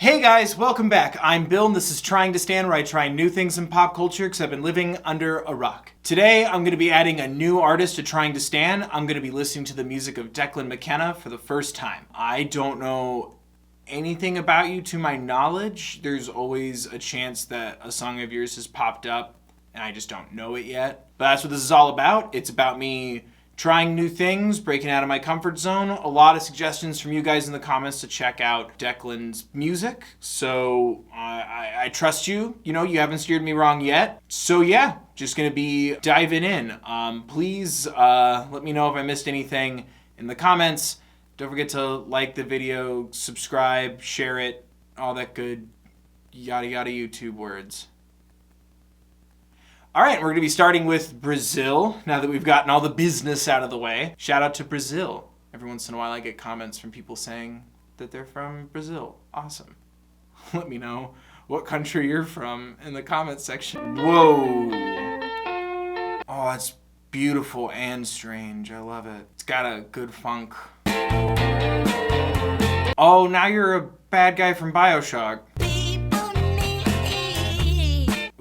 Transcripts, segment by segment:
Hey guys, welcome back. I'm Bill and this is Trying to Stand, where I try new things in pop culture because I've been living under a rock. Today I'm going to be adding a new artist to Trying to Stand. I'm going to be listening to the music of Declan Mckenna for the first time. I don't know anything about you to my knowledge. There's always a chance that a song of yours has popped up and I just don't know it yet. But that's what this is all about. It's about me trying new things, breaking out of my comfort zone. A lot of suggestions from you guys in the comments to check out Declan's music. So I trust you. You know, you haven't steered me wrong yet. So yeah, just gonna be diving in. Please let me know if I missed anything in the comments. Don't forget to like the video, subscribe, share it, all that good yada yada YouTube words. All right, we're going to be starting with Brazil, now that we've gotten all the business out of the way. Shout out to Brazil. Every once in a while I get comments from people saying that they're from Brazil. Awesome. Let me know what country you're from in the comments section. Whoa. Oh, it's beautiful and strange. I love it. It's got a good funk. Oh, now you're a bad guy from BioShock.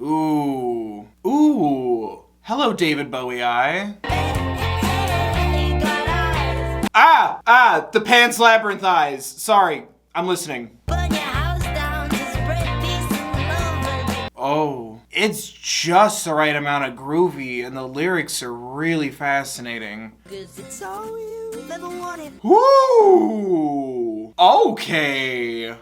Ooh. Ooh. Hello, David Bowie eye. The Pan's Labyrinth eyes. Sorry, I'm listening. Oh, it's just the right amount of groovy, and the lyrics are really fascinating. Ooh. Okay.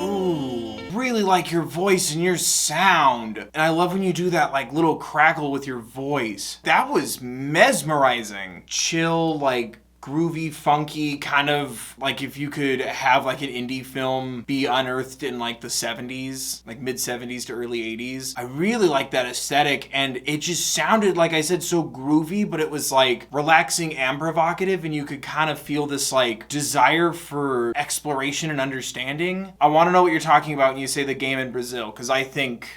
Ooh. Really like your voice and your sound. And I love when you do that like little crackle with your voice. That was mesmerizing. Chill, like groovy, funky, kind of like if you could have like an indie film be unearthed in like the 70s, like mid 70s to early 80s. I really like that aesthetic, and it just sounded, like I said, so groovy, but it was like relaxing and provocative, and you could kind of feel this like desire for exploration and understanding. I want to know what you're talking about when you say the game in Brazil, because I think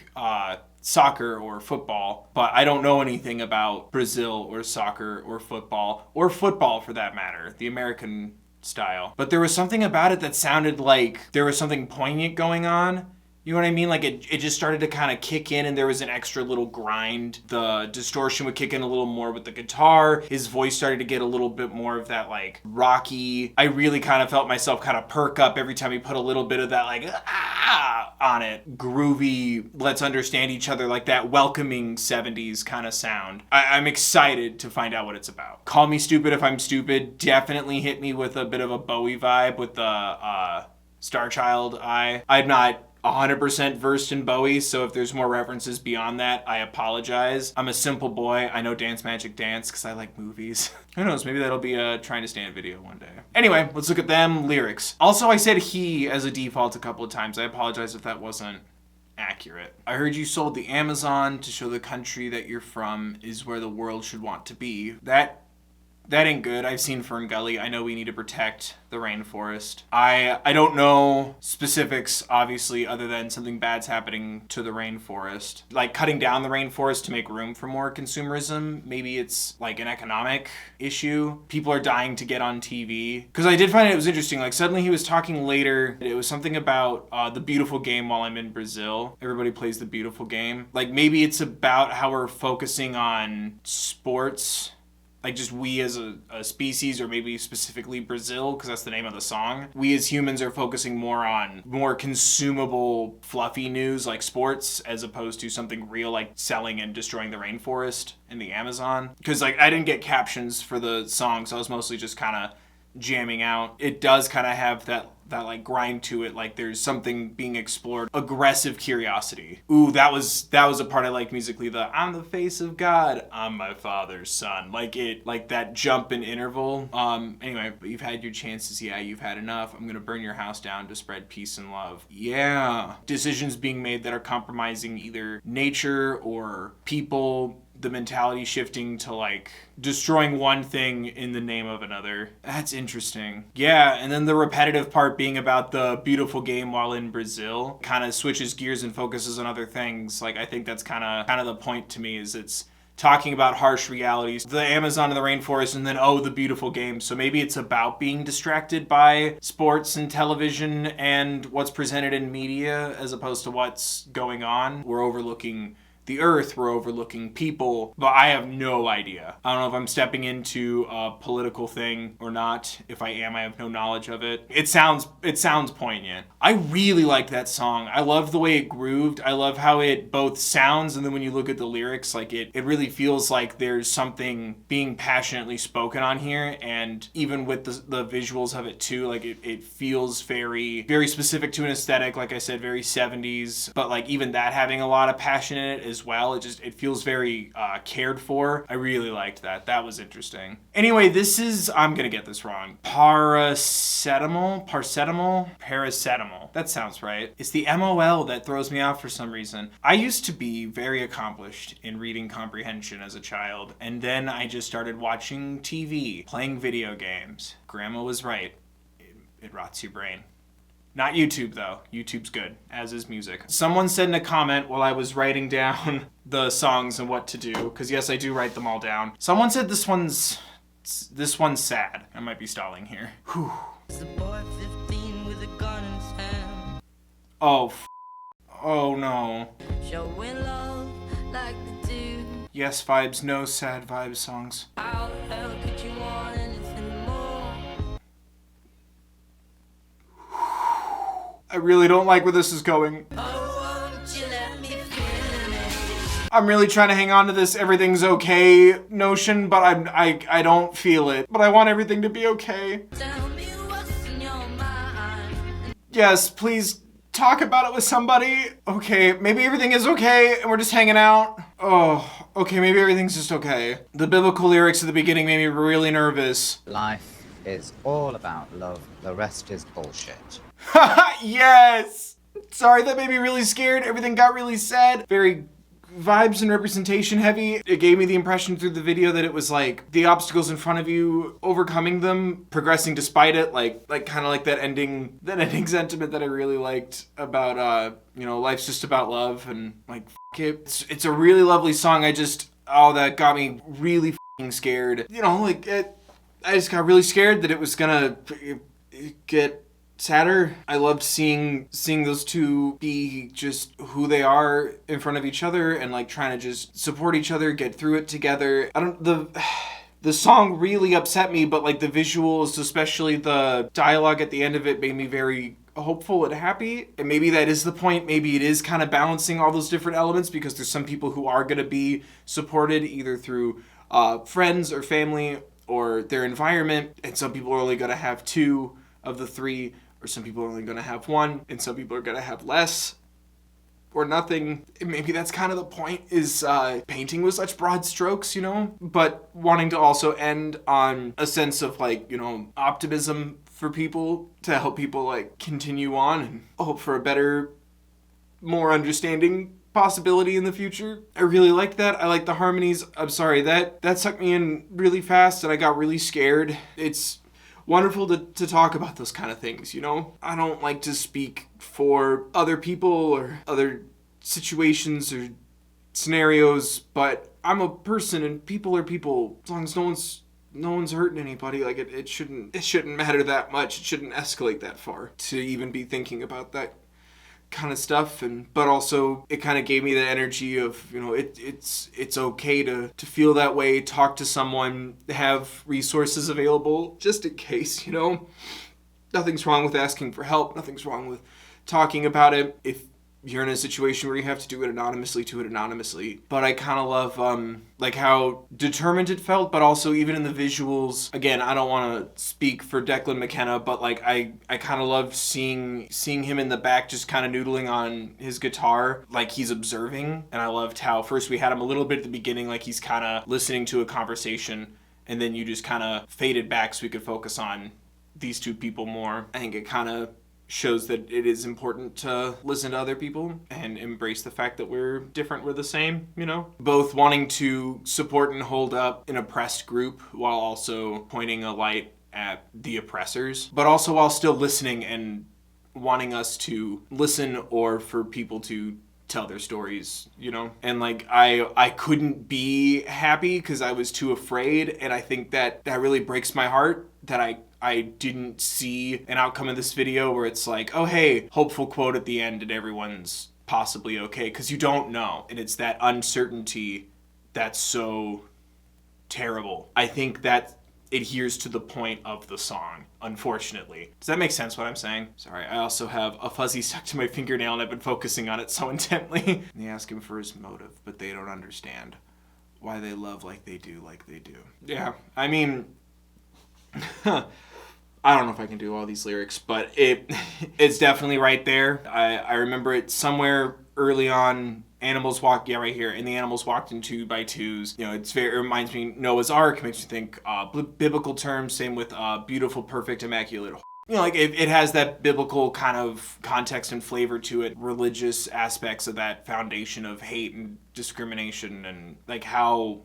soccer or football, but I don't know anything about Brazil or soccer or football for that matter, the American style. But there was something about it that sounded like there was something poignant going on. You know what I mean? Like it just started to kind of kick in, and there was an extra little grind. The distortion would kick in a little more with the guitar. His voice started to get a little bit more of that like rocky. I really kind of felt myself kind of perk up every time he put a little bit of that like on it. Groovy, let's understand each other, like that welcoming 70s kind of sound. I'm excited to find out what it's about. Call me stupid if I'm stupid. Definitely hit me with a bit of a Bowie vibe with the Star Child eye. I'm not 100% versed in Bowie, so if there's more references beyond that, I apologize. I'm a simple boy. I know Dance Magic Dance because I like movies. Who knows, maybe that'll be a Trying to Stand video one day. Anyway, let's look at them lyrics. Also, I said he as a default a couple of times. I apologize if that wasn't accurate. I heard you sold the Amazon to show the country that you're from is where the world should want to be. That ain't good. I've seen Fern Gully. I know we need to protect the rainforest. I don't know specifics, obviously, other than something bad's happening to the rainforest. Like cutting down the rainforest to make room for more consumerism. Maybe it's like an economic issue. People are dying to get on TV. Because I did find it was interesting. Like suddenly he was talking later. It was something about the beautiful game while I'm in Brazil. Everybody plays the beautiful game. Like maybe it's about how we're focusing on sports. Like just we as a species, or maybe specifically Brazil, because that's the name of the song. We as humans are focusing more on more consumable, fluffy news like sports, as opposed to something real like selling and destroying the rainforest in the Amazon. Because like I didn't get captions for the song, so I was mostly just kind of jamming out. It does kind of have that like grind to it, like there's something being explored. Aggressive curiosity. Ooh, that was a part I liked musically. The I'm the face of God, I'm my father's son. Like that jump in interval. Anyway, but you've had your chances. Yeah, you've had enough. I'm gonna burn your house down to spread peace and love. Yeah. Decisions being made that are compromising either nature or people. The mentality shifting to like destroying one thing in the name of another. That's interesting. Yeah, and then the repetitive part being about the beautiful game while in Brazil kind of switches gears and focuses on other things. Like I think that's kind of the point to me, is it's talking about harsh realities, the Amazon and the rainforest, and then, oh, the beautiful game. So maybe it's about being distracted by sports and television and what's presented in media as opposed to what's going on. We're overlooking the earth, we're overlooking people, but I have no idea. I don't know if I'm stepping into a political thing or not. If I am, I have no knowledge of it. It sounds poignant. I really liked that song. I loved the way it grooved. I love how it both sounds, and then when you look at the lyrics, like it really feels like there's something being passionately spoken on here, and even with the visuals of it too, like it feels very, very specific to an aesthetic, like I said, very 70s, but like even that having a lot of passion in it as well. It feels very cared for. I really liked that. That was interesting. Anyway, this is, I'm gonna get this wrong, paracetamol. That sounds right. It's the MOL that throws me off for some reason. I used to be very accomplished in reading comprehension as a child, and then I just started watching TV, playing video games. Grandma was right. It rots your brain. Not YouTube, though. YouTube's good, as is music. Someone said in a comment while I was writing down the songs and what to do, because yes, I do write them all down. Someone said this one's sad. I might be stalling here. Whew. Oh, oh no. Showing love like the dude. Yes vibes, no sad vibes songs. How the hell could you want anything more? I really don't like where this is going. Oh, won't you let me feel it? I'm really trying to hang on to this everything's okay notion, but I don't feel it. But I want everything to be okay. Tell me what's in your mind. Yes, please talk about it with somebody. Okay, maybe everything is okay and we're just hanging out. Oh, okay, maybe everything's just okay. The biblical lyrics at the beginning made me really nervous. Life is all about love. The rest is bullshit. Yes! Sorry, that made me really scared. Everything got really sad. Very vibes and representation heavy. It gave me the impression through the video that it was like the obstacles in front of you, overcoming them, progressing despite it, like kind of like that ending sentiment that I really liked about life's just about love, and like it. It's a really lovely song. That got me really f***ing scared. I just got really scared that it was gonna get sadder. I loved seeing those two be just who they are in front of each other and like trying to just support each other, get through it together. The song really upset me, but like the visuals, especially the dialogue at the end of it, made me very hopeful and happy. And maybe that is the point. Maybe it is kind of balancing all those different elements, because there's some people who are going to be supported either through friends or family or their environment, and some people are only going to have two of the three, or some people are only going to have one, and some people are going to have less or nothing. And maybe that's kind of the point, is painting with such broad strokes, but wanting to also end on a sense of optimism for people, to help people continue on and hope for a better, more understanding possibility in the future. I really like that. I like the harmonies. I'm sorry, that sucked me in really fast and I got really scared. It's wonderful to talk about those kind of things, I don't like to speak for other people or other situations or scenarios, but I'm a person and people are people. As long as no one's hurting anybody, it shouldn't matter that much. It shouldn't escalate that far to even be thinking about that kind of stuff. But also it kind of gave me the energy of it's okay to feel that way, talk to someone, have resources available just in case. Nothing's wrong with asking for help, nothing's wrong with talking about it. If you're in a situation where you have to do it anonymously. But I kind of love how determined it felt, but also even in the visuals. Again, I don't want to speak for Declan Mckenna, but I kind of loved seeing him in the back just kind of noodling on his guitar, like he's observing. And I loved how first we had him a little bit at the beginning, like he's kind of listening to a conversation, and then you just kind of faded back so we could focus on these two people more. I think it kind of shows that it is important to listen to other people and embrace the fact that we're different, we're the same, Both wanting to support and hold up an oppressed group while also pointing a light at the oppressors, but also while still listening and wanting us to listen, or for people to tell their stories, you know? And like I couldn't be happy because I was too afraid, and I think that really breaks my heart that I didn't see an outcome of this video where it's like, oh hey, hopeful quote at the end and everyone's possibly okay, because you don't know. And it's that uncertainty that's so terrible. I think that adheres to the point of the song, unfortunately. Does that make sense what I'm saying? Sorry, I also have a fuzzy stuck to my fingernail and I've been focusing on it so intently. They ask him for his motive, but they don't understand why they love like they do. Yeah, I mean, I don't know if I can do all these lyrics, but it's definitely right there. I remember it somewhere early on. Animals walk, yeah, right here. And the animals walked in 2 by 2s. You know, it reminds me Noah's Ark. Makes me think biblical terms. Same with beautiful, perfect, immaculate. You know, like it has that biblical kind of context and flavor to it. Religious aspects of that foundation of hate and discrimination, and like how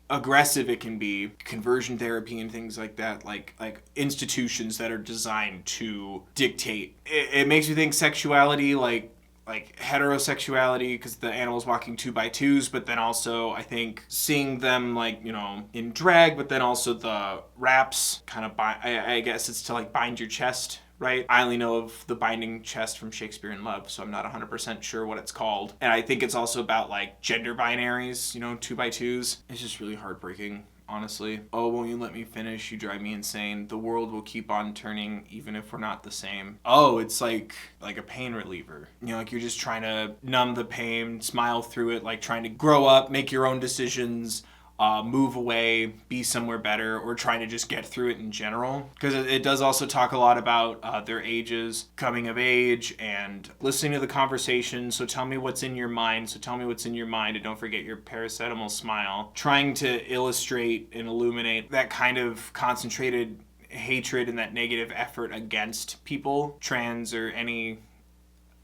aggressive it can be. Conversion therapy and things like that, like institutions that are designed to dictate. It makes me think sexuality, like heterosexuality, because the animals walking 2 by 2s, but then also I think seeing them like, you know, in drag, but then also the raps kind of I guess it's to like bind your chest, right? I only know of the binding chest from Shakespeare in Love, so I'm not 100% sure what it's called. And I think it's also about like gender binaries, you know, 2 by 2s. It's just really heartbreaking, honestly. Oh, won't you let me finish? You drive me insane. The world will keep on turning even if we're not the same. Oh, it's like a pain reliever. You know, like you're just trying to numb the pain, smile through it, like trying to grow up, make your own decisions, move away, be somewhere better, or trying to just get through it in general. Because it does also talk a lot about their ages, coming of age, and listening to the conversation. So tell me what's in your mind. And don't forget your paracetamol smile. Trying to illustrate and illuminate that kind of concentrated hatred and that negative effort against people, trans or any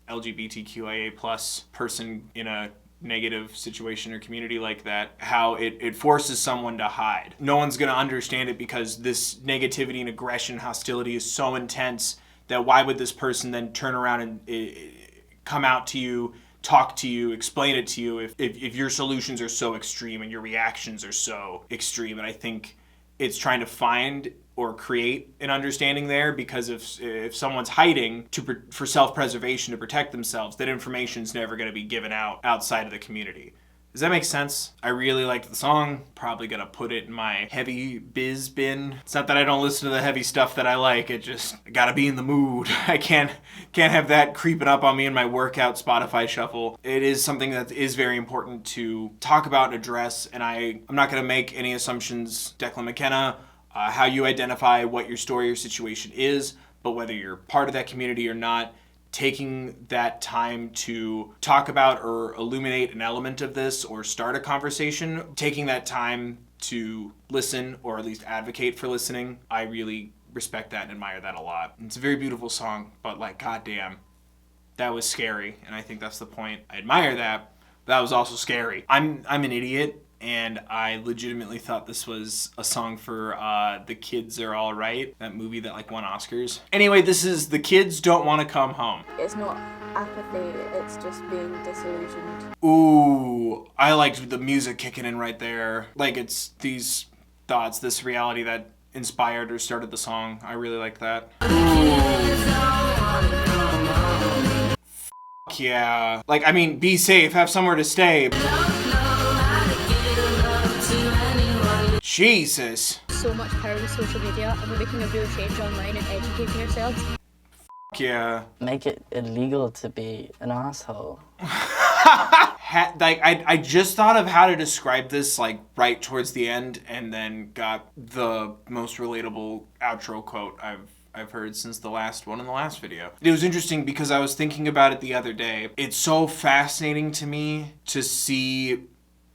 LGBTQIA plus person in a negative situation or community like that, how it forces someone to hide. No one's going to understand it because this negativity and aggression, hostility is so intense that why would this person then turn around and come out to you, talk to you, explain it to you if your solutions are so extreme and your reactions are so extreme. And I think it's trying to find or create an understanding there, because if someone's hiding for self-preservation to protect themselves, that information's never going to be given out outside of the community. Does that make sense? I really liked the song. Probably gonna put it in my heavy biz bin. It's not that I don't listen to the heavy stuff that I like. It just, I gotta be in the mood. I can't have that creeping up on me in my workout Spotify shuffle. It is something that is very important to talk about and address, and I'm not gonna make any assumptions. Declan Mckenna, how you identify what your story or situation is, but whether you're part of that community or not, taking that time to talk about or illuminate an element of this or start a conversation, taking that time to listen or at least advocate for listening, I really respect that and admire that a lot. It's a very beautiful song, but like, goddamn, that was scary, and I think that's the point. I admire that, but that was also scary. I'm an idiot, and I legitimately thought this was a song for The Kids Are All Right, that movie that like won Oscars. Anyway, this is The Kids Don't Want to Come Home. It's not apathy, it's just being disillusioned. Ooh, I liked the music kicking in right there. Like, it's these thoughts, this reality that inspired or started the song. I really like that. Fuck yeah. Like, I mean, be safe, have somewhere to stay. Jesus. So much power with social media, and we're making a real change online and educating ourselves. Yeah. Make it illegal to be an asshole. I just thought of how to describe this like right towards the end, and then got the most relatable outro quote I've heard since the last one in the last video. It was interesting because I was thinking about it the other day. It's so fascinating to me to see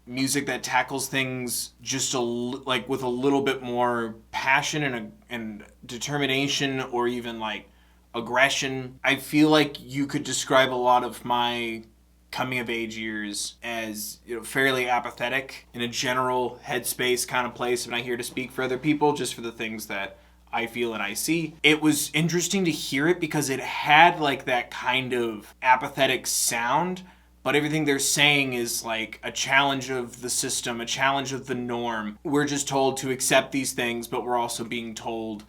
music that tackles things just like with a little bit more passion and determination, or even like aggression. I feel like you could describe a lot of my coming of age years as, you know, fairly apathetic, in a general headspace kind of place. I'm not here to speak for other people, just for the things that I feel and I see. It was interesting to hear it because it had like that kind of apathetic sound, but everything they're saying is like a challenge of the system, a challenge of the norm. We're just told to accept these things, but we're also being told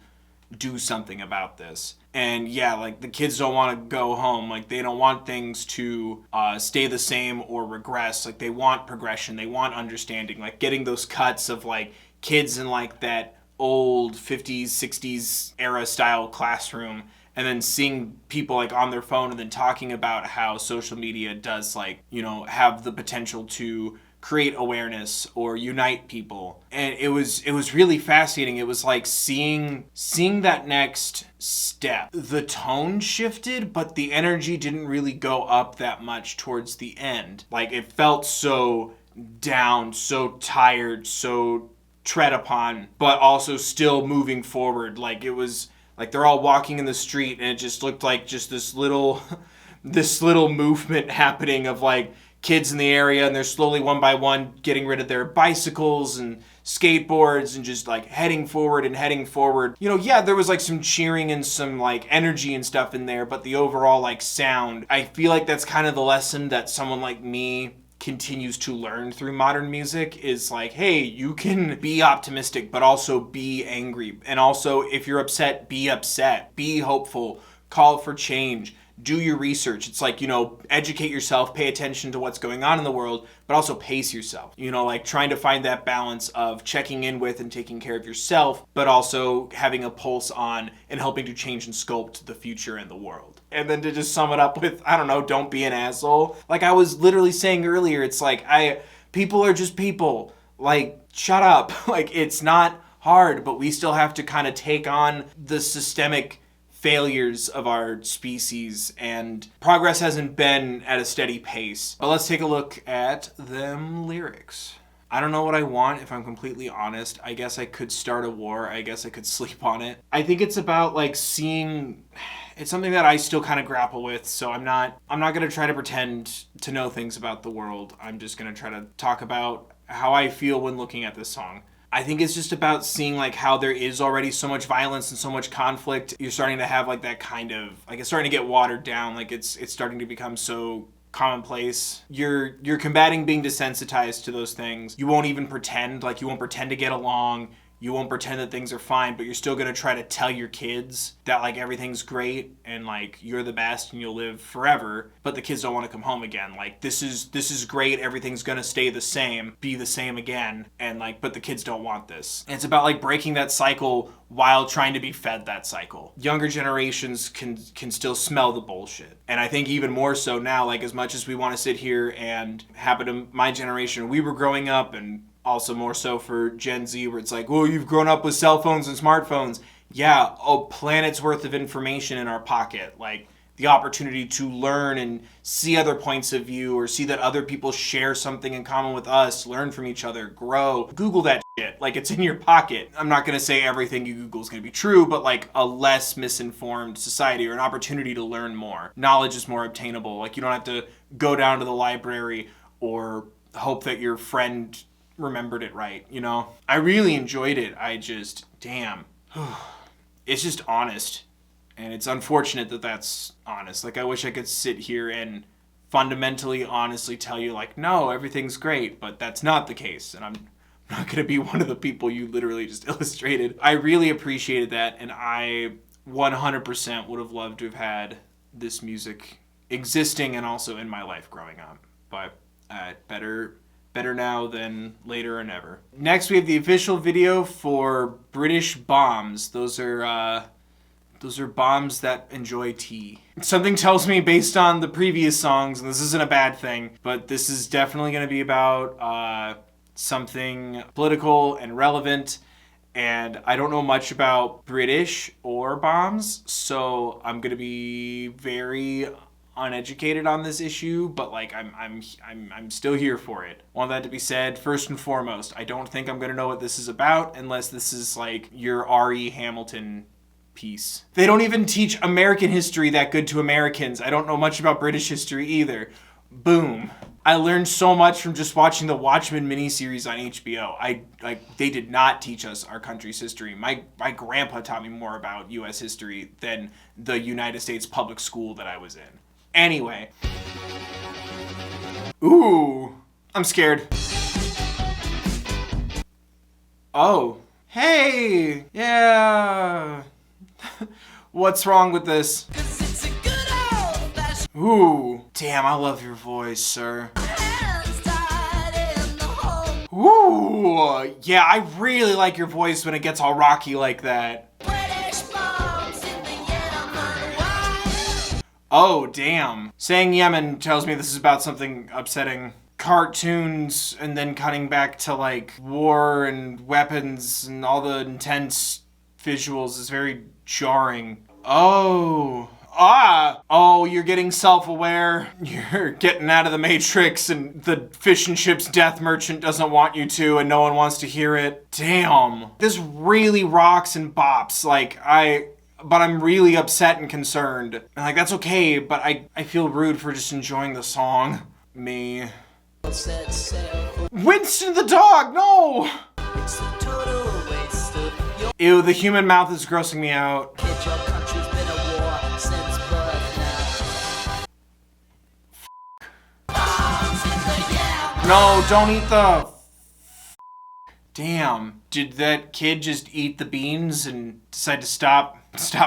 do something about this. And yeah, like the kids don't want to go home. Like they don't want things to stay the same or regress. Like they want progression. They want understanding. Like getting those cuts of like kids in like that old 50s, 60s era style classroom, and then seeing people like on their phone and then talking about how social media does like, you know, have the potential to create awareness or unite people. And it was really fascinating. It was like seeing that next step. The tone shifted, but the energy didn't really go up that much towards the end. Like it felt so down, so tired, so tread upon, but also still moving forward. Like it was like they're all walking in the street and it just looked like just this little movement happening of like kids in the area, and they're slowly one by one getting rid of their bicycles and skateboards and just like heading forward. You know, yeah, there was like some cheering and some like energy and stuff in there, but the overall like sound, I feel like that's kind of the lesson that someone like me continues to learn through modern music is like, hey, you can be optimistic, but also be angry. And also, if you're upset, be hopeful, call for change, do your research. It's like, you know, educate yourself, pay attention to what's going on in the world, but also pace yourself. You know, like trying to find that balance of checking in with and taking care of yourself, but also having a pulse on and helping to change and sculpt the future and the world. And then to just sum it up with, I don't know, don't be an asshole. Like I was literally saying earlier, it's like, people are just people. Like, shut up. Like, it's not hard, but we still have to kind of take on the systemic failures of our species, and progress hasn't been at a steady pace. But let's take a look at them lyrics. I don't know what I want, if I'm completely honest. I guess I could start a war. I guess I could sleep on it. I think it's about like seeing... It's something that I still kind of grapple with, so I'm not going to try to pretend to know things about the world. I'm just going to try to talk about how I feel when looking at this song. I think it's just about seeing like how there is already so much violence and so much conflict. You're starting to have like that kind of, like it's starting to get watered down. Like it's starting to become so commonplace. You're combating being desensitized to those things. You won't even pretend, like you won't pretend to get along. You won't pretend that things are fine, but you're still going to try to tell your kids that like everything's great and like you're the best and you'll live forever, but the kids don't want to come home again. Like this is great, everything's going to stay the same, be the same again, and like but the kids don't want this. And it's about like breaking that cycle while trying to be fed that cycle. Younger generations can still smell the bullshit. And I think even more so now, like as much as we want to sit here and happen to my generation, we were growing up, and also more so for Gen Z, where it's like, oh, you've grown up with cell phones and smartphones. Yeah, a planet's worth of information in our pocket. Like the opportunity to learn and see other points of view, or see that other people share something in common with us, learn from each other, grow. Google that shit. Like it's in your pocket. I'm not going to say everything you Google is going to be true, but like a less misinformed society, or an opportunity to learn more. Knowledge is more obtainable. Like you don't have to go down to the library or hope that your friend remembered it right, you know? I really enjoyed it. I just, damn. It's just honest. And it's unfortunate that that's honest. Like, I wish I could sit here and fundamentally, honestly tell you, like, no, everything's great, but that's not the case. And I'm not going to be one of the people you literally just illustrated. I really appreciated that, and I 100% would have loved to have had this music existing and also in my life growing up. But better now than later or never. Next, we have the official video for British bombs. Those are bombs that enjoy tea. Something tells me, based on the previous songs, and this isn't a bad thing, but this is definitely going to be about something political and relevant. And I don't know much about British or bombs, so I'm going to be very uneducated on this issue, but like I'm still here for it. Want that to be said. First and foremost, I don't think I'm gonna know what this is about unless this is like your R.E. Hamilton piece. They don't even teach American history that good to Americans. I don't know much about British history either. Boom. I learned so much from just watching the Watchmen miniseries on HBO. They did not teach us our country's history. My grandpa taught me more about U.S. history than the United States public school that I was in. Anyway, Ooh, I'm scared. Oh, hey, yeah. What's wrong with this? Ooh, damn, I love your voice, sir. Ooh, yeah, I really like your voice when it gets all rocky like that. Oh, damn. Saying Yemen tells me this is about something upsetting. Cartoons and then cutting back to like war and weapons and all the intense visuals is very jarring. Oh, you're getting self-aware. You're getting out of the Matrix and the fish and chips death merchant doesn't want you to and no one wants to hear it. Damn. This really rocks and bops. But I'm really upset and concerned. And like, that's okay, but I feel rude for just enjoying the song. Me. Winston the dog, no! Ew, the human mouth is grossing me out. No, don't eat the... Damn. Did that kid just eat the beans and decide to stop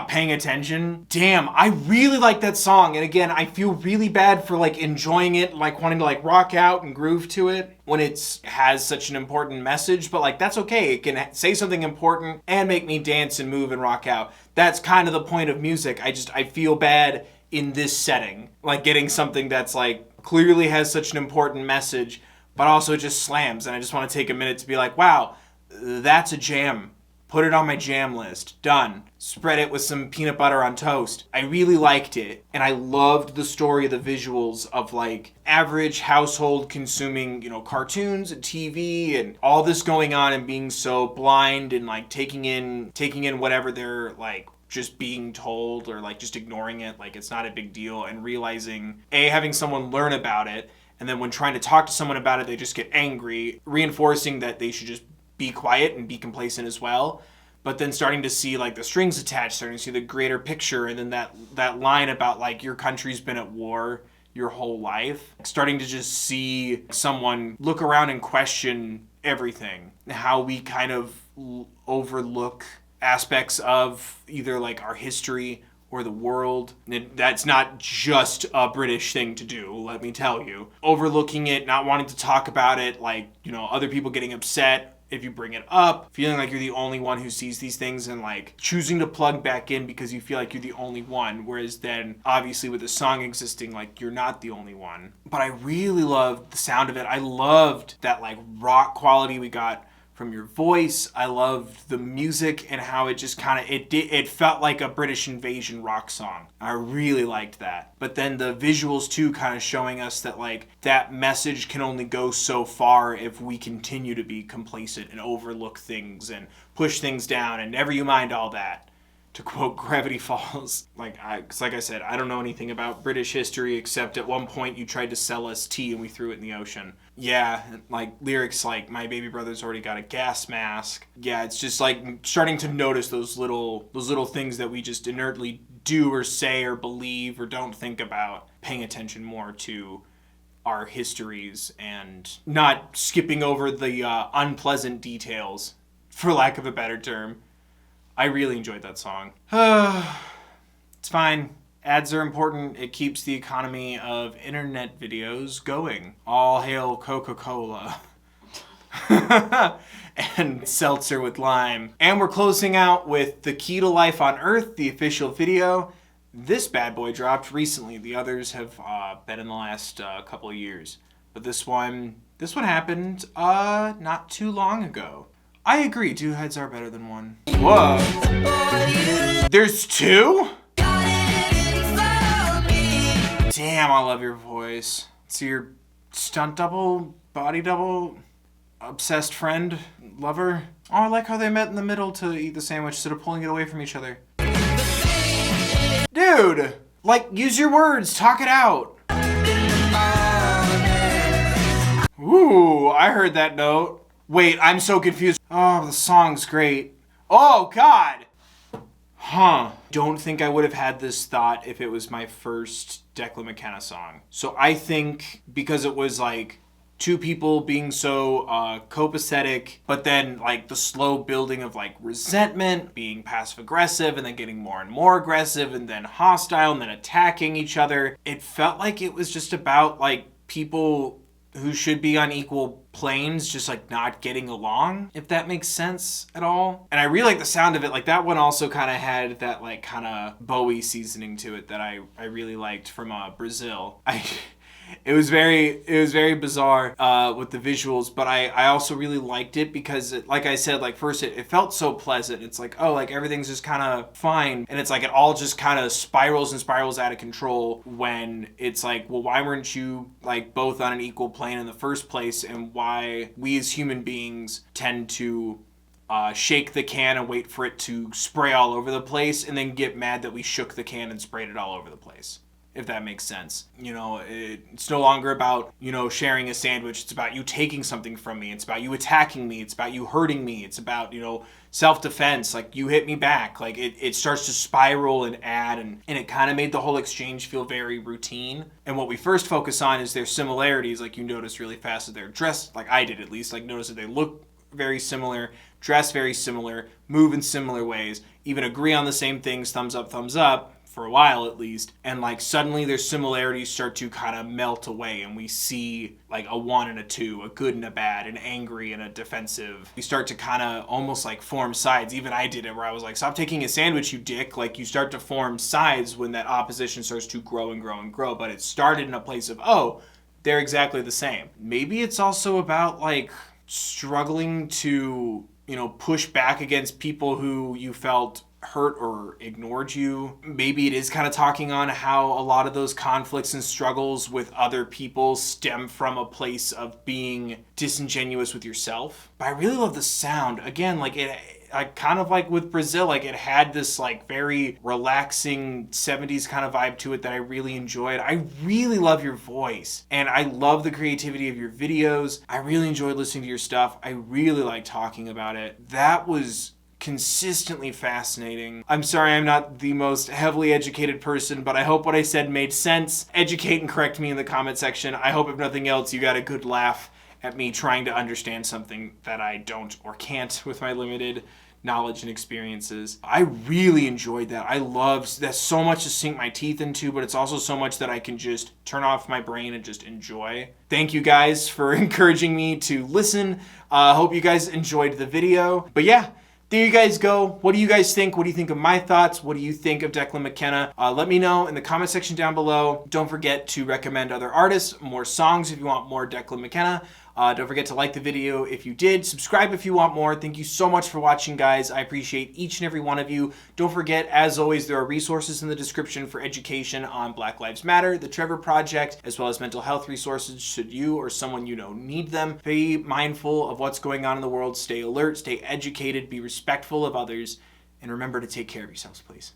paying attention? Damn, I really like that song. And again, I feel really bad for like enjoying it, like wanting to like rock out and groove to it when it has such an important message. But like, that's okay. It can say something important and make me dance and move and rock out. That's kind of the point of music. I feel bad in this setting. Like getting something that's like clearly has such an important message, but also just slams. And I just want to take a minute to be like, wow, that's a jam. Put it on my jam list. Done. Spread it with some peanut butter on toast. I really liked it. And I loved the story of the visuals of like average household consuming, cartoons and TV and all this going on and being so blind and like taking in whatever they're like just being told or like just ignoring it. Like it's not a big deal and realizing having someone learn about it. And then when trying to talk to someone about it, they just get angry, reinforcing that they should just be quiet and be complacent as well. But then starting to see like the strings attached, starting to see the greater picture, and then that line about like your country's been at war your whole life. Starting to just see someone look around and question everything. How we kind of overlook aspects of either like our history or the world. That's not just a British thing to do, let me tell you. Overlooking it, not wanting to talk about it, like, other people getting upset if you bring it up, feeling like you're the only one who sees these things and like choosing to plug back in because you feel like you're the only one. Whereas then obviously with the song existing, like you're not the only one. But I really loved the sound of it. I loved that like rock quality we got from your voice. I loved the music and how it just kind of, it felt like a British invasion rock song. I really liked that. But then the visuals too, kind of showing us that like that message can only go so far if we continue to be complacent and overlook things and push things down and never you mind all that. To quote Gravity Falls, like I said, I don't know anything about British history except at one point you tried to sell us tea and we threw it in the ocean. Yeah, like lyrics like my baby brother's already got a gas mask. Yeah, it's just like starting to notice those little things that we just inertly do or say or believe or don't think about. Paying attention more to our histories and not skipping over the unpleasant details, for lack of a better term. I really enjoyed that song. It's fine. Ads are important. It keeps the economy of internet videos going. All hail Coca-Cola. And seltzer with lime. And we're closing out with The Key to Life on Earth, the official video. This bad boy dropped recently. The others have been in the last couple of years. But this one happened not too long ago. I agree, two heads are better than one. Whoa. There's two? Damn, I love your voice. It's your stunt double, body double, obsessed friend, lover. Oh, I like how they met in the middle to eat the sandwich instead of pulling it away from each other. Dude, like, use your words, talk it out. Ooh, I heard that note. Wait, I'm so confused. Oh, the song's great. Oh, God. Don't think I would have had this thought if it was my first Declan Mckenna song. So I think because it was like two people being so copacetic, but then like the slow building of like resentment, being passive aggressive, and then getting more and more aggressive, and then hostile, and then attacking each other. It felt like it was just about like people who should be on equal planes just like not getting along, if that makes sense at all. And I really like the sound of it. Like that one also kind of had that like kind of Bowie seasoning to it that I really liked from Brazil. It was very bizarre with the visuals, but I also really liked it because, like I said, like first it felt so pleasant. It's like, oh, like everything's just kind of fine. And it's like it all just kind of spirals and spirals out of control when it's like, well, why weren't you like both on an equal plane in the first place? And why we as human beings tend to shake the can and wait for it to spray all over the place and then get mad that we shook the can and sprayed it all over the place. If that makes sense. You know, it's no longer about, you know, sharing a sandwich. It's about you taking something from me. It's about you attacking me. It's about you hurting me. It's about, you know, self-defense. Like, you hit me back. Like, it starts to spiral and add, and it kind of made the whole exchange feel very routine. And what we first focus on is their similarities. Like, you notice really fast that they're dressed, like I did at least, like, notice that they look very similar, dress very similar, move in similar ways, even agree on the same things, thumbs up, for a while at least, and like suddenly their similarities start to kind of melt away and we see like a 1 and a 2, a good and a bad, an angry and a defensive. We start to kind of almost like form sides. Even I did it where I was like, stop taking a sandwich, you dick. Like you start to form sides when that opposition starts to grow and grow and grow, but it started in a place of, oh, they're exactly the same. Maybe it's also about like struggling to, you know, push back against people who you felt hurt or ignored you. Maybe it is kind of talking on how a lot of those conflicts and struggles with other people stem from a place of being disingenuous with yourself. But I really love the sound. Again, like I kind of like with Brazil, like it had this like very relaxing 70s kind of vibe to it that I really enjoyed. I really love your voice and I love the creativity of your videos. I really enjoyed listening to your stuff. I really like talking about it. That was consistently fascinating. I'm sorry I'm not the most heavily educated person, but I hope what I said made sense. Educate and correct me in the comment section. I hope if nothing else you got a good laugh at me trying to understand something that I don't or can't with my limited knowledge and experiences. I really enjoyed that. I loved that. So much to sink my teeth into, but it's also so much that I can just turn off my brain and just enjoy. Thank you guys for encouraging me to listen. Hope you guys enjoyed the video. But yeah, there you guys go. What do you guys think? What do you think of my thoughts? What do you think of Declan Mckenna? Let me know in the comment section down below. Don't forget to recommend other artists, more songs if you want more Declan Mckenna. Don't forget to like the video if you did. Subscribe if you want more. Thank you so much for watching, guys. I appreciate each and every one of you. Don't forget, as always, there are resources in the description for education on Black Lives Matter, the Trevor Project, as well as mental health resources should you or someone you know need them. Be mindful of what's going on in the world. Stay alert, stay educated, be respectful of others, and remember to take care of yourselves, please.